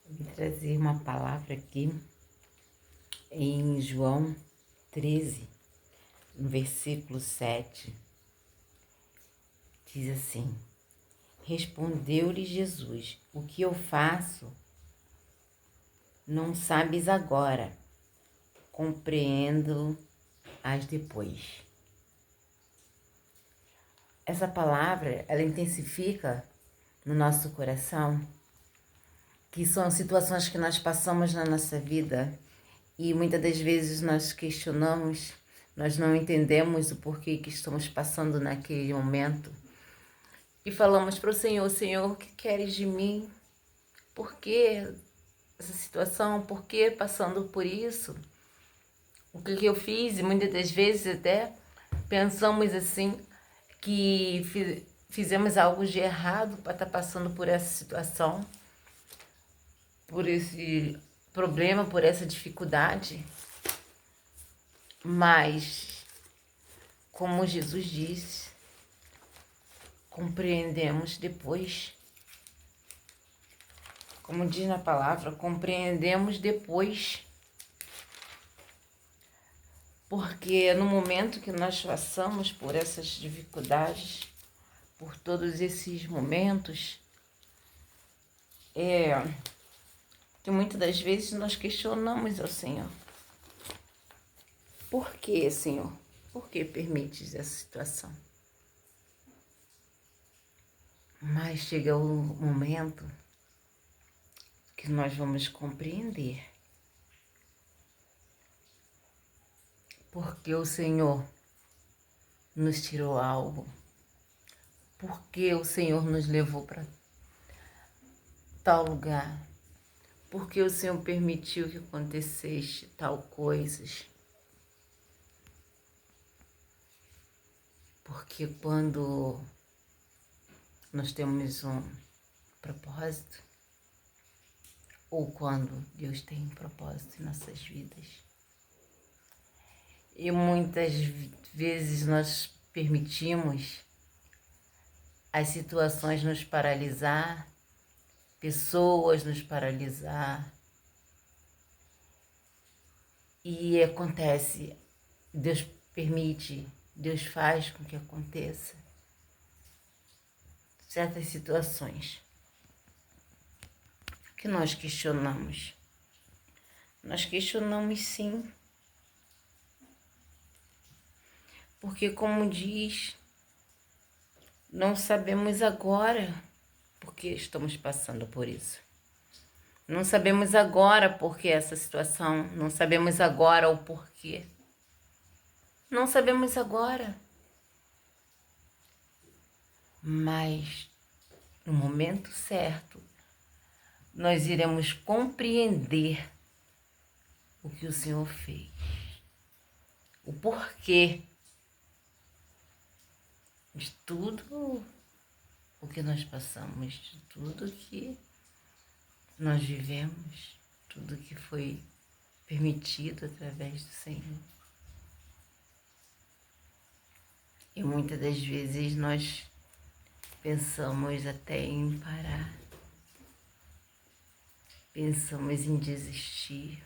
Vim trazer uma palavra aqui em João 13, no versículo 7. Diz assim: Respondeu-lhe Jesus: O que eu faço não sabes agora, compreendo-as depois. Essa palavra, ela intensifica no nosso coração que são situações que nós passamos na nossa vida e muitas das vezes nós questionamos, nós não entendemos o porquê que estamos passando naquele momento e falamos para o Senhor: Senhor, o que queres de mim? Por que essa situação? Por que passando por isso? O que eu fiz? E muitas das vezes até pensamos assim que fizemos algo de errado para estar passando por essa situação, por esse problema, por essa dificuldade. Mas, como Jesus disse, compreendemos depois. Como diz na palavra, compreendemos depois. Porque no momento que nós passamos por essas dificuldades, por todos esses momentos, que muitas das vezes nós questionamos ao Senhor. Por que, Senhor? Por que permites essa situação? Mas chega o momento que nós vamos compreender. Porque o Senhor nos tirou algo. Porque o Senhor nos levou para tal lugar. Porque o Senhor permitiu que acontecesse tal coisas. Porque quando nós temos um propósito, ou quando Deus tem um propósito em nossas vidas, e muitas vezes nós permitimos as situações nos paralisar, pessoas nos paralisar, e acontece, Deus permite, Deus faz com que aconteça certas situações que nós questionamos. Nós questionamos sim, porque como diz, não sabemos agora porque estamos passando por isso. Não sabemos agora porque essa situação, não sabemos agora o porquê. Não sabemos agora. Mas no momento certo, nós iremos compreender o que o Senhor fez. O porquê de tudo o que nós passamos, de tudo que nós vivemos, tudo que foi permitido através do Senhor. E muitas das vezes nós pensamos até em parar, pensamos em desistir,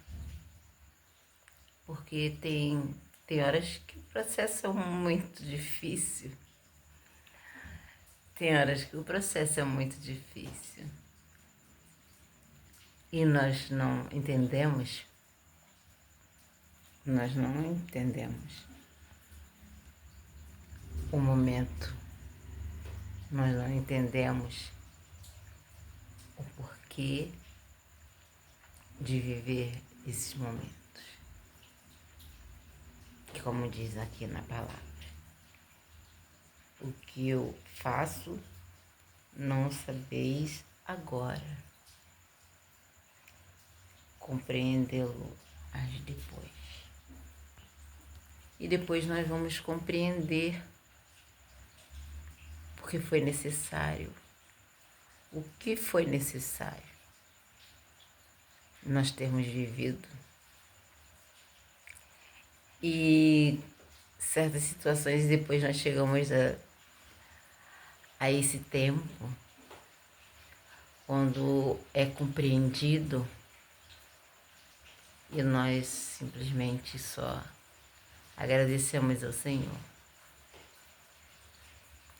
porque tem horas que o processo é muito difícil. Tem horas que o processo é muito difícil. E nós não entendemos. O momento. Nós não entendemos o porquê de viver esses momentos. Que, como diz aqui na palavra, o que eu faço não sabeis agora, compreendê-lo-ás depois. E depois nós vamos compreender porque foi necessário, o que foi necessário nós termos vivido. E certas situações, depois nós chegamos a esse tempo quando é compreendido e nós simplesmente só agradecemos ao Senhor.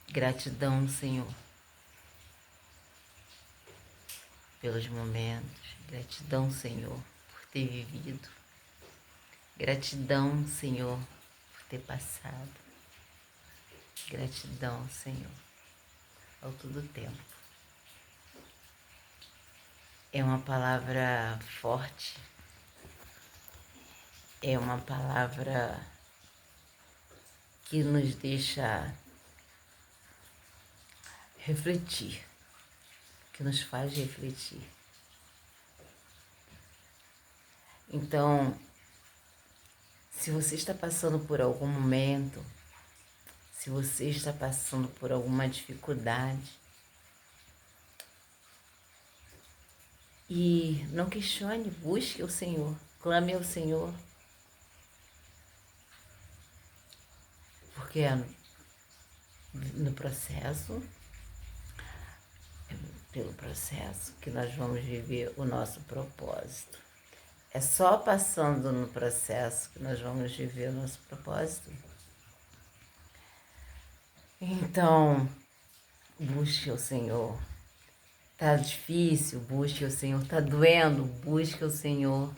Gratidão, Senhor, pelos momentos. Gratidão, Senhor, por ter vivido. Gratidão, Senhor, por ter passado. Gratidão, Senhor, ao todo tempo. É uma palavra forte. É uma palavra que nos deixa refletir, que nos faz refletir. Então, se você está passando por algum momento, se você está passando por alguma dificuldade, e não questione, busque o Senhor, clame ao Senhor, porque no processo, pelo processo que nós vamos viver o nosso propósito. É só passando no processo que nós vamos viver o nosso propósito. Então, busque o Senhor. Tá difícil, busque o Senhor. Tá doendo, busque o Senhor.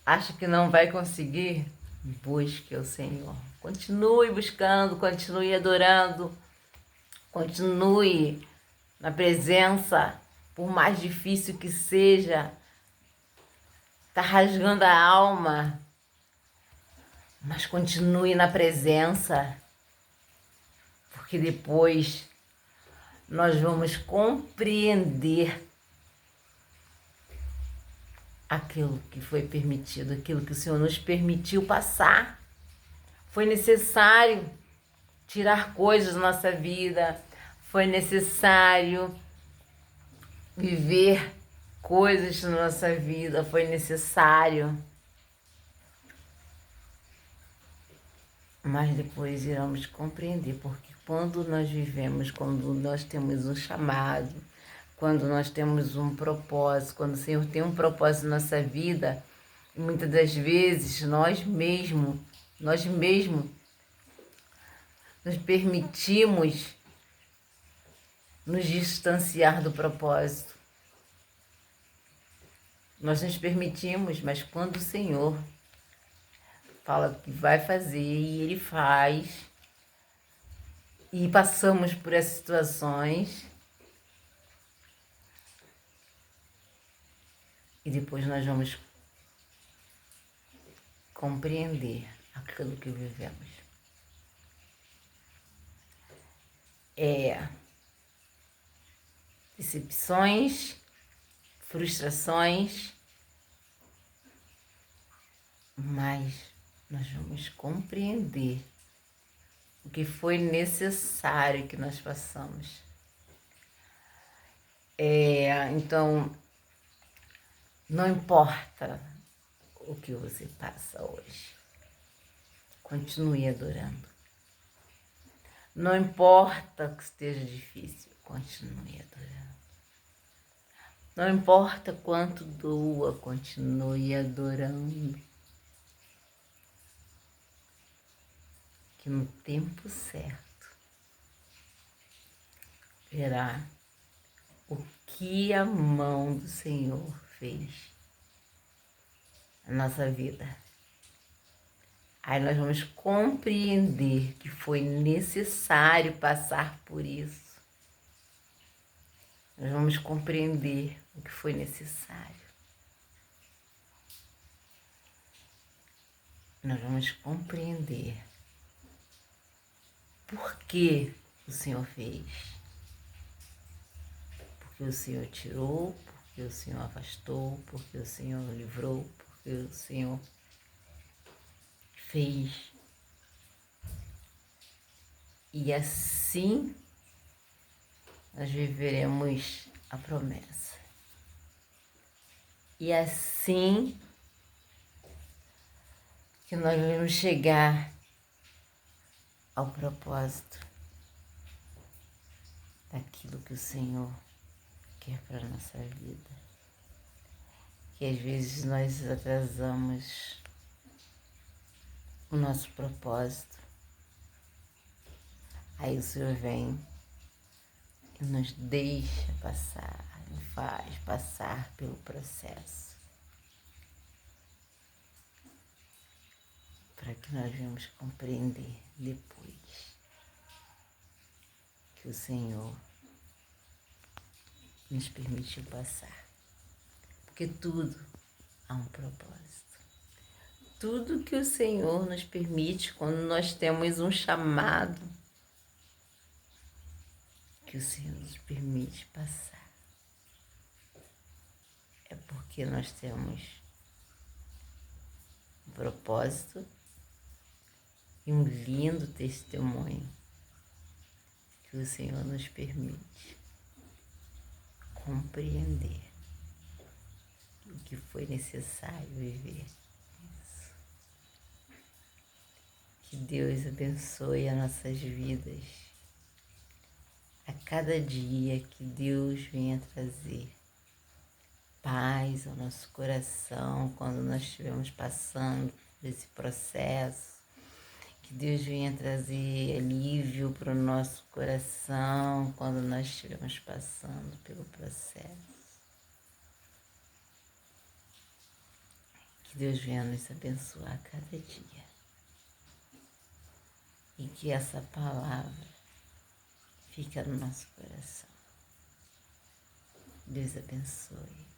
Acha que não vai conseguir? Busque o Senhor. Continue buscando, continue adorando, continue na presença, por mais difícil que seja. Tá rasgando a alma, mas continue na presença, porque depois nós vamos compreender aquilo que foi permitido, aquilo que o Senhor nos permitiu passar. Foi necessário tirar coisas da nossa vida, foi necessário viver coisas na nossa vida, foi necessário. Mas depois iremos compreender, porque quando nós vivemos, quando nós temos um chamado, quando nós temos um propósito, quando o Senhor tem um propósito na nossa vida, muitas das vezes nós mesmos nos permitimos nos distanciar do propósito. Nós nos permitimos, mas quando o Senhor fala que vai fazer e Ele faz, e passamos por essas situações, e depois nós vamos compreender aquilo que vivemos. Decepções, frustrações, mas nós vamos compreender o que foi necessário que nós passamos. Então, não importa o que você passa hoje, continue adorando. Não importa que esteja difícil, continue adorando. Não importa quanto doa, continue adorando. Que no tempo certo verá o que a mão do Senhor fez na nossa vida. Aí nós vamos compreender que foi necessário passar por isso. Nós vamos compreender o que foi necessário. Nós vamos compreender por que o Senhor fez. Porque o Senhor tirou, porque o Senhor afastou, porque o Senhor livrou, porque o Senhor fez. E assim nós viveremos a promessa. E assim que nós vamos chegar ao propósito daquilo que o Senhor quer para a nossa vida. Que às vezes nós atrasamos o nosso propósito. Aí o Senhor vem e nos deixa passar, nos faz passar pelo processo, para que nós venhamos compreender depois que o Senhor nos permitiu passar. Porque tudo há um propósito. Tudo que o Senhor nos permite, quando nós temos um chamado, que o Senhor nos permite passar, é porque nós temos um propósito e um lindo testemunho que o Senhor nos permite compreender o que foi necessário viver. Que Deus abençoe as nossas vidas. A cada dia que Deus venha trazer paz ao nosso coração quando nós estivermos passando por esse processo. Que Deus venha trazer alívio para o nosso coração quando nós estivermos passando pelo processo. Que Deus venha nos abençoar a cada dia. E que essa palavra fique no nosso coração. Deus abençoe.